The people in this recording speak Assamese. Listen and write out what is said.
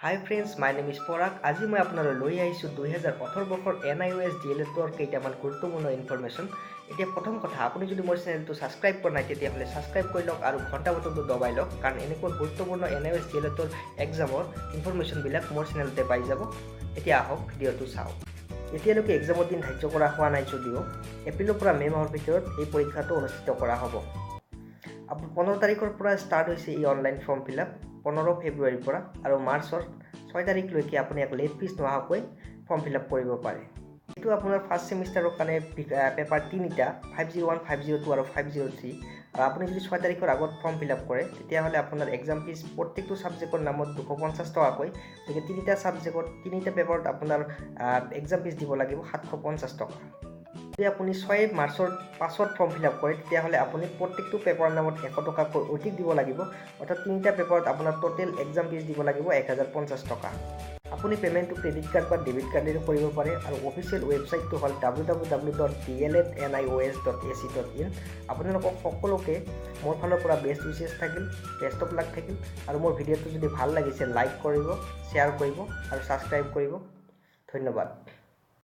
Hi friends, my name is Porak. আজি মই আপোনালৈ লৈ আহিছোঁ 2018 বৰ্ষৰ NIOS D.EL.ED.ৰ কেইটামান গুৰুত্বপূৰ্ণ ইনফৰমেশ্যন। এতিয়া প্ৰথম কথা, আপুনি যদি মোৰ চেনেলটো ছাবস্ক্ৰাইব কৰা নাই তেতিয়াহ'লে ছাবস্ক্ৰাইব কৰি লওক আৰু ঘণ্টা বটনটো দবাই লওক, কাৰণ এনেকুৱা গুৰুত্বপূৰ্ণ NIOS D.EL.ED.ৰ এক্সামৰ ইনফৰমেশ্যনবিলাক মোৰ চেনেলতে পাই যাব। এতিয়া আহক ভিডিঅ'টো চাওক। এতিয়ালৈকে এক্সামৰ দিন ধাৰ্য কৰা হোৱা নাই যদিও এপ্ৰিলৰ পৰা মে' মাহৰ ভিতৰত এই পৰীক্ষাটো অনুষ্ঠিত কৰা হ'ব। 15 তাৰিখৰ পৰা ষ্টাৰ্ট হৈছে এই অনলাইন ফৰ্ম ফিল আপ, 15 ফেব্ৰুৱাৰীৰ পৰা, আৰু মাৰ্চৰ 6 তাৰিখলৈকে আপুনি এক লেট ফিজ নোহোৱাকৈ ফৰ্ম ফিল আপ কৰিব পাৰে। এইটো আপোনাৰ ফাৰ্ষ্ট ছেমিষ্টাৰৰ কাৰণে পেপাৰ 3টা 501, 502 আৰু 503, আৰু আপুনি যদি 6 তাৰিখৰ আগত ফৰ্ম ফিল আপ কৰে তেতিয়াহ'লে আপোনাৰ এক্সাম ফিজ প্ৰত্যেকটো ছাবজেক্টৰ নামত 250 টকাকৈ, গতিকে 3টা ছাবজেক্টত 3টা পেপাৰত আপোনাৰ এক্সাম ফিজ দিব লাগিব 750 টকা। যদি আপুনি 6 মাৰ্চৰ পাছত ফৰ্ম ফিল আপ কৰে তেতিয়াহ'লে আপুনি প্ৰত্যেকটো পেপাৰৰ নামত 100 টকাকৈ অধিক দিব লাগিব, অৰ্থাৎ 3টা পেপাৰত আপোনাৰ টোটেল এক্সাম ফিজ দিব লাগিব 1050 টকা। আপুনি পে'মেণ্টটো ক্ৰেডিট কাৰ্ড বা ডেবিট কাৰ্ডেৰে কৰিব পাৰে, আৰু অফিচিয়েল ৱেবছাইটটো হ'ল www.deledr.enedhoronor আপোনালোকক সকলোকে মোৰ ফালৰ পৰা বেষ্ট উইচেছ থাকিল, বেষ্ট অফ লাক থাকিল, আৰু মোৰ ভিডিঅ'টো যদি ভাল লাগিছে লাইক কৰিব, শ্বেয়াৰ কৰিব আৰু ছাবস্ক্ৰাইব কৰিব। ধন্যবাদ।